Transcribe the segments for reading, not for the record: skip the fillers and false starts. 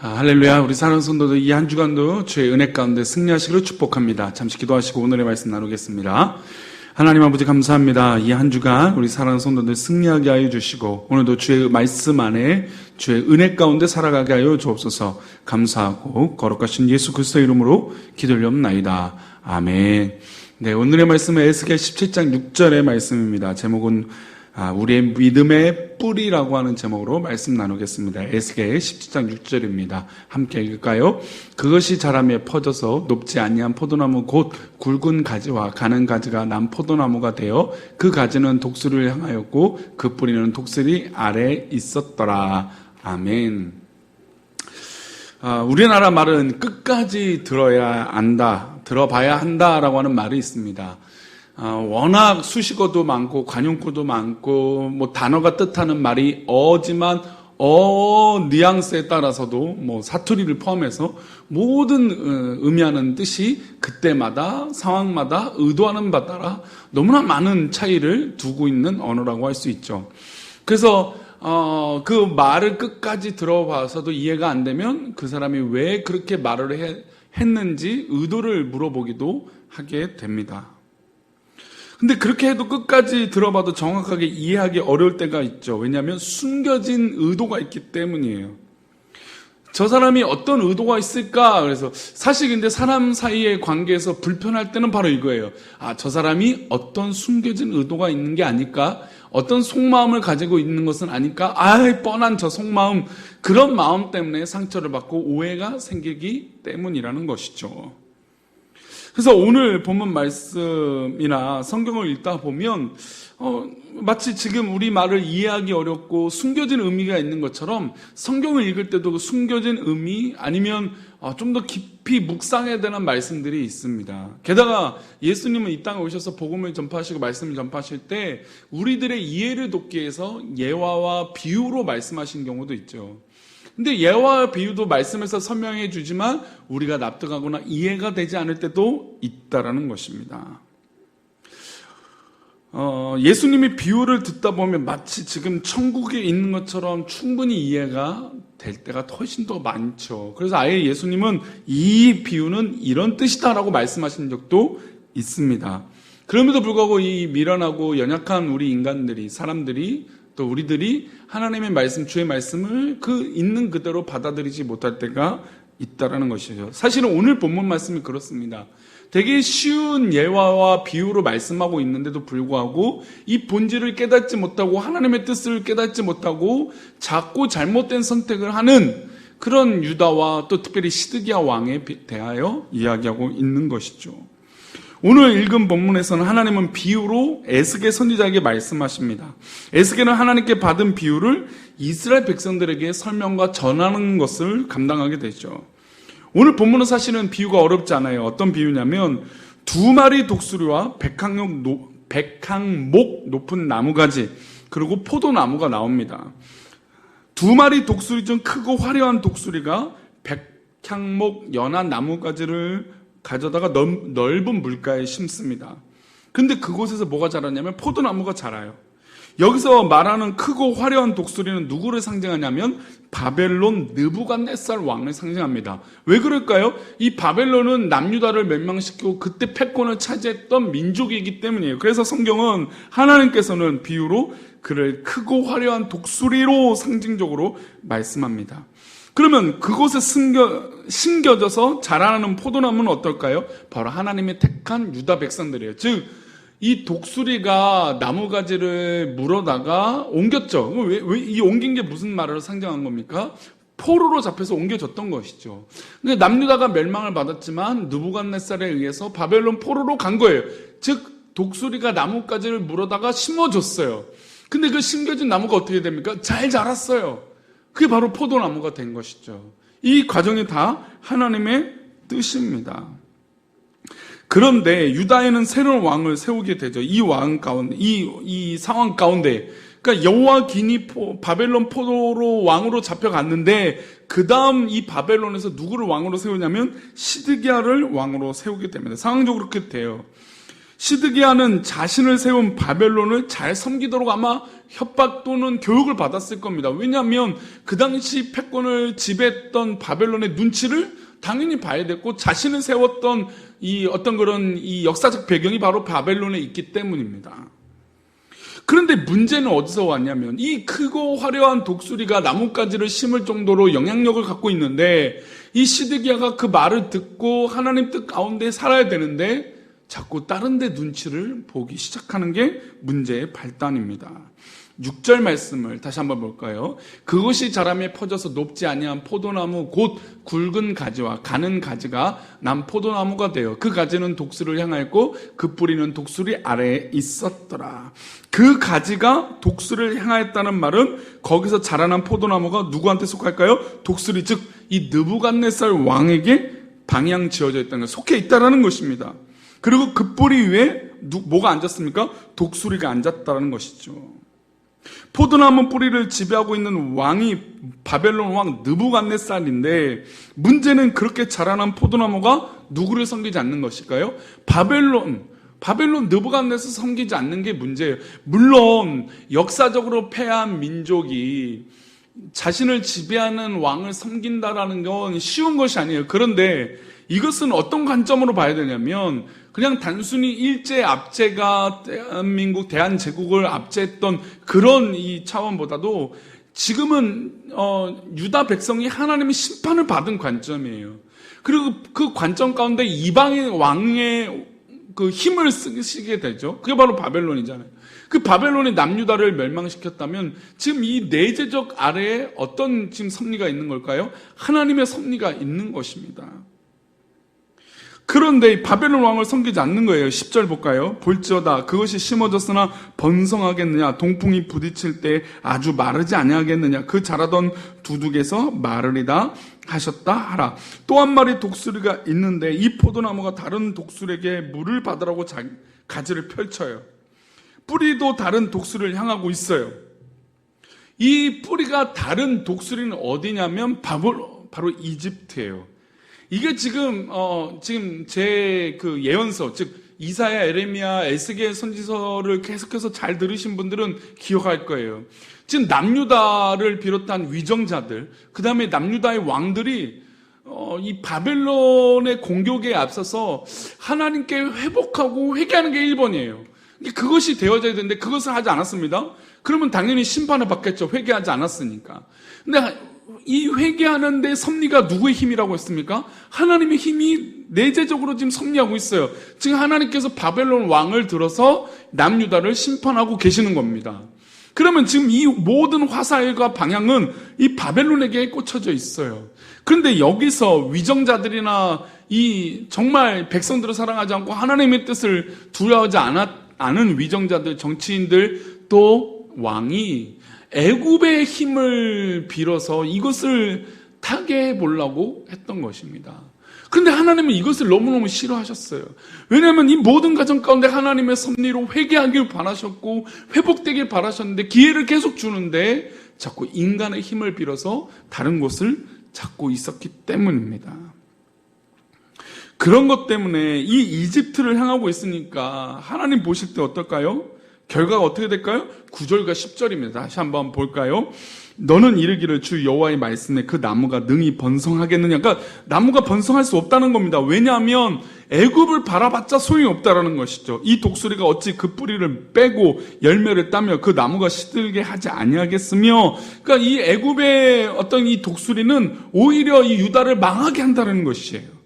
할렐루야. 우리 사랑하는 성도들 이 한 주간도 주의 은혜 가운데 승리하시기를 축복합니다. 잠시 기도하시고 오늘의 말씀 나누겠습니다. 하나님 아버지 감사합니다. 이 한 주간 우리 사랑하는 성도들 승리하게 하여 주시고 오늘도 주의 말씀 안에 주의 은혜 가운데 살아가게 하여 주옵소서. 감사하고 거룩하신 예수 그리스도의 이름으로 기도드리옵나이다. 아멘. 네, 오늘의 말씀은 에스겔 17장 6절의 말씀입니다. 제목은 우리의 믿음의 뿌리라고 하는 제목으로 말씀 나누겠습니다. 에스겔 17장 6절입니다. 함께 읽을까요? 그것이 자라며 퍼져서 높지 아니한 포도나무 곧 굵은 가지와 가는 가지가 난 포도나무가 되어 그 가지는 독수리를 향하였고 그 뿌리는 독수리 아래에 있었더라. 아멘. 우리나라 말은 끝까지 들어야 안다, 들어봐야 한다라고 하는 말이 있습니다. 워낙 수식어도 많고 관용구도 많고 단어가 뜻하는 말이 어지만 뉘앙스에 따라서도 사투리를 포함해서 모든 의미하는 뜻이 그때마다 상황마다 의도하는 바 따라 너무나 많은 차이를 두고 있는 언어라고 할 수 있죠. 그래서 그 말을 끝까지 들어봐서도 이해가 안 되면 그 사람이 왜 그렇게 말을 했는지 의도를 물어보기도 하게 됩니다. 근데 그렇게 해도 끝까지 들어봐도 정확하게 이해하기 어려울 때가 있죠. 왜냐하면 숨겨진 의도가 있기 때문이에요. 저 사람이 어떤 의도가 있을까? 그래서 사실 근데 사람 사이의 관계에서 불편할 때는 바로 이거예요. 저 사람이 어떤 숨겨진 의도가 있는 게 아닐까? 어떤 속마음을 가지고 있는 것은 아닐까? 뻔한 저 속마음, 그런 마음 때문에 상처를 받고 오해가 생기기 때문이라는 것이죠. 그래서 오늘 본문 말씀이나 성경을 읽다 보면 마치 지금 우리 말을 이해하기 어렵고 숨겨진 의미가 있는 것처럼 성경을 읽을 때도 그 숨겨진 의미 아니면 좀 더 깊이 묵상해야 되는 말씀들이 있습니다. 게다가 예수님은 이 땅에 오셔서 복음을 전파하시고 말씀을 전파하실 때 우리들의 이해를 돕기 위해서 예화와 비유로 말씀하신 경우도 있죠. 근데 예화와 비유도 말씀에서 설명해 주지만 우리가 납득하거나 이해가 되지 않을 때도 있다라는 것입니다. 예수님이 비유를 듣다 보면 마치 지금 천국에 있는 것처럼 충분히 이해가 될 때가 훨씬 더 많죠. 그래서 아예 예수님은 이 비유는 이런 뜻이다라고 말씀하신 적도 있습니다. 그럼에도 불구하고 이 미련하고 연약한 우리 인간들이, 사람들이 또 우리들이 하나님의 말씀, 주의 말씀을 그 있는 그대로 받아들이지 못할 때가 있다라는 것이죠. 사실은 오늘 본문 말씀이 그렇습니다. 되게 쉬운 예화와 비유로 말씀하고 있는데도 불구하고 이 본질을 깨닫지 못하고 하나님의 뜻을 깨닫지 못하고 자꾸 잘못된 선택을 하는 그런 유다와 또 특별히 시드기야 왕에 대하여 이야기하고 있는 것이죠. 오늘 읽은 본문에서는 하나님은 비유로 에스겔 선지자에게 말씀하십니다. 에스겔은 하나님께 받은 비유를 이스라엘 백성들에게 설명과 전하는 것을 감당하게 되죠. 오늘 본문은 사실은 비유가 어렵지 않아요. 어떤 비유냐면 2마리 독수리와 백항목 높은 나무가지 그리고 포도나무가 나옵니다. 2마리 독수리 중 크고 화려한 독수리가 백향목 연한 나무가지를 가져다가 넓은 물가에 심습니다. 근데 그곳에서 뭐가 자라냐면 포도나무가 자라요. 여기서 말하는 크고 화려한 독수리는 누구를 상징하냐면 바벨론 느부갓네살 왕을 상징합니다. 왜 그럴까요? 이 바벨론은 남유다를 멸망시키고 그때 패권을 차지했던 민족이기 때문이에요. 그래서 성경은 하나님께서는 비유로 그를 크고 화려한 독수리로 상징적으로 말씀합니다. 그러면 그곳에 심겨져서 자라나는 포도나무는 어떨까요? 바로 하나님의 택한 유다 백성들이에요. 즉, 이 독수리가 나무가지를 물어다가 옮겼죠. 왜 이 옮긴 게 무슨 말을 상징한 겁니까? 포로로 잡혀서 옮겨졌던 것이죠. 근데 남유다가 멸망을 받았지만 느부갓네살에 의해서 바벨론 포로로 간 거예요. 즉, 독수리가 나무가지를 물어다가 심어줬어요. 근데 그 심겨진 나무가 어떻게 됩니까? 잘 자랐어요. 그게 바로 포도나무가 된 것이죠. 이 과정이 다 하나님의 뜻입니다. 그런데 유다에는 새로운 왕을 세우게 되죠. 이 왕 가운데, 이 상황 가운데, 그러니까 여호와긴이 바벨론 포로로 왕으로 잡혀갔는데 그 다음 이 바벨론에서 누구를 왕으로 세우냐면 시드기야를 왕으로 세우게 됩니다. 상황적으로 그렇게 돼요. 시드기야는 자신을 세운 바벨론을 잘 섬기도록 아마 협박 또는 교육을 받았을 겁니다. 왜냐하면 그 당시 패권을 지배했던 바벨론의 눈치를 당연히 봐야 됐고, 자신을 세웠던 이 어떤 그런 이 역사적 배경이 바로 바벨론에 있기 때문입니다. 그런데 문제는 어디서 왔냐면, 이 크고 화려한 독수리가 나뭇가지를 심을 정도로 영향력을 갖고 있는데, 이 시드기야가 그 말을 듣고 하나님 뜻 가운데 살아야 되는데 자꾸 다른 데 눈치를 보기 시작하는 게 문제의 발단입니다. 6절 말씀을 다시 한번 볼까요? 그것이 자라매 퍼져서 높지 아니한 포도나무 곧 굵은 가지와 가는 가지가 난 포도나무가 되어 그 가지는 독수리를 향하였고 그 뿌리는 독수리 아래에 있었더라. 그 가지가 독수리를 향하였다는 말은 거기서 자라난 포도나무가 누구한테 속할까요? 독수리, 즉 이 느부갓네살 왕에게 방향 지어져 있다는 것, 속해 있다는 것입니다. 그리고 그 뿌리 위에 뭐가 앉았습니까? 독수리가 앉았다는 것이죠. 포도나무 뿌리를 지배하고 있는 왕이 바벨론 왕 느부갓네살인데, 문제는 그렇게 자라난 포도나무가 누구를 섬기지 않는 것일까요? 바벨론 느부갓네살 섬기지 않는 게 문제예요. 물론 역사적으로 패한 민족이 자신을 지배하는 왕을 섬긴다라는 건 쉬운 것이 아니에요. 그런데 이것은 어떤 관점으로 봐야 되냐면, 그냥 단순히 일제 압제가 대한민국, 대한제국을 압제했던 그런 이 차원보다도 지금은 유다 백성이 하나님의 심판을 받은 관점이에요. 그리고 그 관점 가운데 이방인 왕의 그 힘을 쓰시게 되죠. 그게 바로 바벨론이잖아요. 그 바벨론이 남유다를 멸망시켰다면 지금 이 내재적 아래에 어떤 지금 섭리가 있는 걸까요? 하나님의 섭리가 있는 것입니다. 그런데 바벨론 왕을 섬기지 않는 거예요. 10절 볼까요? 볼지어다 그것이 심어졌으나 번성하겠느냐, 동풍이 부딪힐 때 아주 마르지 아니하겠느냐, 그 자라던 두둑에서 마르리다 하셨다 하라. 또 한 마리 독수리가 있는데 이 포도나무가 다른 독수리에게 물을 받으라고 가지를 펼쳐요. 뿌리도 다른 독수리를 향하고 있어요. 이 뿌리가 다른 독수리는 어디냐면 바로 이집트예요. 이게 지금 제 그 예언서, 즉 이사야, 에레미야, 에스겔 선지서를 계속해서 잘 들으신 분들은 기억할 거예요. 지금 남유다를 비롯한 위정자들, 그 다음에 남유다의 왕들이 이 바벨론의 공격에 앞서서 하나님께 회복하고 회개하는 게 1번이에요. 그것이 되어져야 되는데 그것을 하지 않았습니다. 그러면 당연히 심판을 받겠죠. 회개하지 않았으니까. 근데 이 회개하는데 섭리가 누구의 힘이라고 했습니까? 하나님의 힘이 내재적으로 지금 섭리하고 있어요. 지금 하나님께서 바벨론 왕을 들어서 남유다를 심판하고 계시는 겁니다. 그러면 지금 이 모든 화살과 방향은 이 바벨론에게 꽂혀져 있어요. 그런데 여기서 위정자들이나 이 정말 백성들을 사랑하지 않고 하나님의 뜻을 두려워하지 않은 위정자들, 정치인들, 또 왕이 애굽의 힘을 빌어서 이것을 타개해 보려고 했던 것입니다. 그런데 하나님은 이것을 너무너무 싫어하셨어요. 왜냐하면 이 모든 가정 가운데 하나님의 섭리로 회개하길 바라셨고 회복되길 바라셨는데 기회를 계속 주는데 자꾸 인간의 힘을 빌어서 다른 곳을 찾고 있었기 때문입니다. 그런 것 때문에 이 이집트를 향하고 있으니까 하나님 보실 때 어떨까요? 결과가 어떻게 될까요? 9절과 10절입니다. 다시 한번 볼까요? 너는 이르기를 주 여호와의 말씀에 그 나무가 능히 번성하겠느냐. 그러니까 나무가 번성할 수 없다는 겁니다. 왜냐하면 애굽을 바라봤자 소용이 없다라는 것이죠. 이 독수리가 어찌 그 뿌리를 빼고 열매를 따며 그 나무가 시들게 하지 아니하겠으며, 그러니까 이 애굽의 어떤 이 독수리는 오히려 이 유다를 망하게 한다는 것이에요.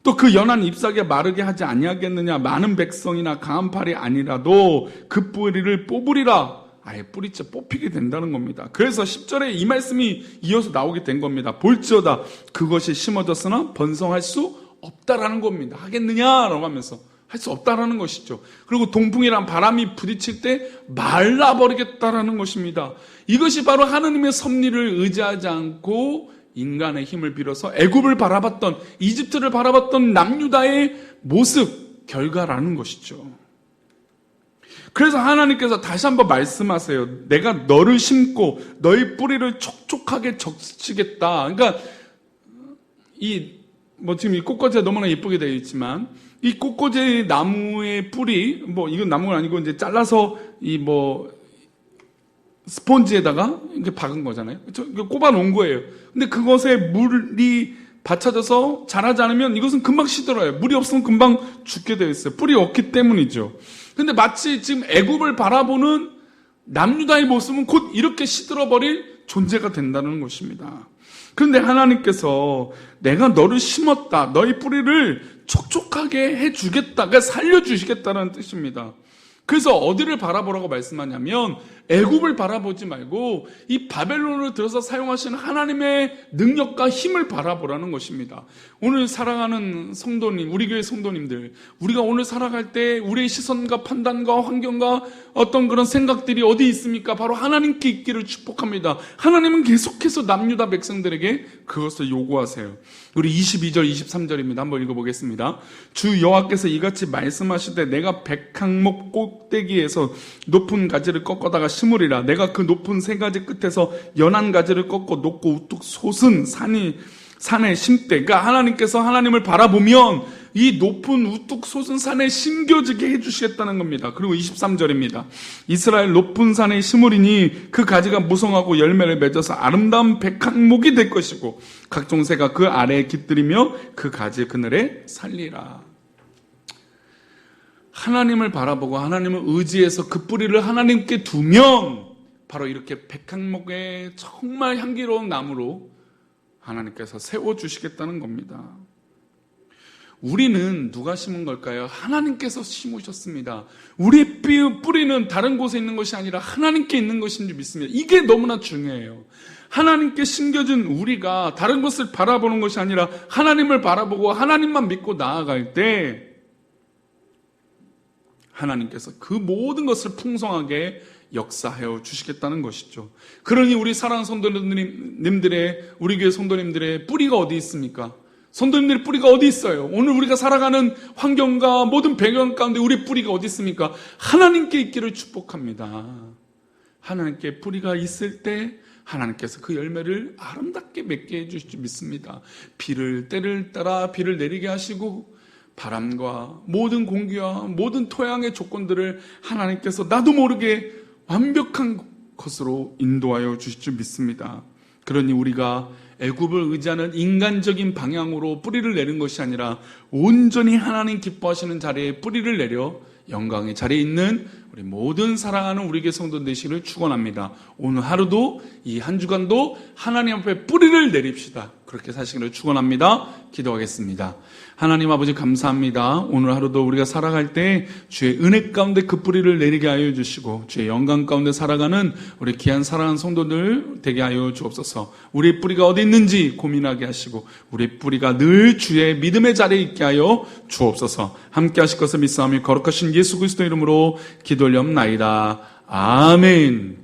또 그 연한 잎사귀가 마르게 하지 아니하겠느냐. 많은 백성이나 강한 팔이 아니라도 그 뿌리를 뽑으리라. 아예 뿌리째 뽑히게 된다는 겁니다. 그래서 10절에 이 말씀이 이어서 나오게 된 겁니다. 볼지어다 그것이 심어졌으나 번성할 수 없다라는 겁니다. 하겠느냐라고 하면서 할 수 없다라는 것이죠. 그리고 동풍이란 바람이 부딪힐 때 말라버리겠다라는 것입니다. 이것이 바로 하나님의 섭리를 의지하지 않고 인간의 힘을 빌어서 애굽을 바라봤던, 이집트를 바라봤던 남유다의 모습, 결과라는 것이죠. 그래서 하나님께서 다시 한번 말씀하세요. 내가 너를 심고 너의 뿌리를 촉촉하게 적시겠다. 그러니까 이 지금 이 꽃꽂이가 너무나 예쁘게 되어 있지만, 이 꽃꽂이 나무의 뿌리, 이건 나무가 아니고 이제 잘라서 스폰지에다가 이렇게 박은 거잖아요. 꼽아 놓은 거예요. 근데 그것에 물이 받쳐져서 자라지 않으면 이것은 금방 시들어요. 물이 없으면 금방 죽게 되어 있어요. 뿌리 없기 때문이죠. 근데 마치 지금 애굽을 바라보는 남유다의 모습은 곧 이렇게 시들어버릴 존재가 된다는 것입니다. 그런데 하나님께서 내가 너를 심었다. 너의 뿌리를 촉촉하게 해주겠다. 그러니까 살려주시겠다는 뜻입니다. 그래서 어디를 바라보라고 말씀하냐면 애굽을 바라보지 말고 이 바벨론을 들어서 사용하시는 하나님의 능력과 힘을 바라보라는 것입니다. 오늘 사랑하는 성도님, 우리 교회 성도님들, 우리가 오늘 살아갈 때 우리의 시선과 판단과 환경과 어떤 그런 생각들이 어디 있습니까? 바로 하나님께 있기를 축복합니다. 하나님은 계속해서 남유다 백성들에게 그것을 요구하세요. 우리 22절, 23절입니다. 한번 읽어보겠습니다. 주 여호와께서 이같이 말씀하시되 내가 백항목 꼭대기에서 높은 가지를 꺾어다가 심으리라. 내가 그 높은 세 가지 끝에서 연한 가지를 꺾어 높고 우뚝 솟은 산에 심되. 그러니까 하나님께서 하나님을 바라보면 이 높은 우뚝 솟은 산에 심겨지게 해주시겠다는 겁니다. 그리고 23절입니다. 이스라엘 높은 산에 심으리니 그 가지가 무성하고 열매를 맺어서 아름다운 백항목이 될 것이고 각종 새가 그 아래에 깃들이며 그 가지 그늘에 살리라. 하나님을 바라보고 하나님을 의지해서 그 뿌리를 하나님께 두면 바로 이렇게 백항목의 정말 향기로운 나무로 하나님께서 세워주시겠다는 겁니다. 우리는 누가 심은 걸까요? 하나님께서 심으셨습니다. 우리의 뿌리는 다른 곳에 있는 것이 아니라 하나님께 있는 것인 줄 믿습니다. 이게 너무나 중요해요. 하나님께 심겨진 우리가 다른 것을 바라보는 것이 아니라 하나님을 바라보고 하나님만 믿고 나아갈 때 하나님께서 그 모든 것을 풍성하게 역사하여 주시겠다는 것이죠. 그러니 우리 사랑하는 성도님들의, 우리 교회 성도님들의 뿌리가 어디 있습니까? 성도님들의 뿌리가 어디 있어요? 오늘 우리가 살아가는 환경과 모든 배경 가운데 우리 뿌리가 어디 있습니까? 하나님께 있기를 축복합니다. 하나님께 뿌리가 있을 때 하나님께서 그 열매를 아름답게 맺게 해주실 줄 믿습니다. 때를 따라 비를 내리게 하시고 바람과 모든 공기와 모든 토양의 조건들을 하나님께서 나도 모르게 완벽한 것으로 인도하여 주실 줄 믿습니다. 그러니 우리가 애굽을 의지하는 인간적인 방향으로 뿌리를 내는 것이 아니라 온전히 하나님 기뻐하시는 자리에 뿌리를 내려 영광의 자리에 있는 우리 모든 사랑하는 우리 교회 성도 되시기를 축원합니다. 오늘 하루도 이 한 주간도 하나님 앞에 뿌리를 내립시다. 그렇게 사시기를 축원합니다. 기도하겠습니다. 하나님 아버지 감사합니다. 오늘 하루도 우리가 살아갈 때 주의 은혜 가운데 그 뿌리를 내리게 하여 주시고 주의 영광 가운데 살아가는 우리 귀한 사랑하는 성도들 되게 하여 주옵소서. 우리의 뿌리가 어디 있는지 고민하게 하시고 우리의 뿌리가 늘 주의 믿음의 자리에 있게 하여 주옵소서. 함께 하실 것을 믿사오며 거룩하신 예수 그리스도 이름으로 기도 올리옵나이다. 아멘.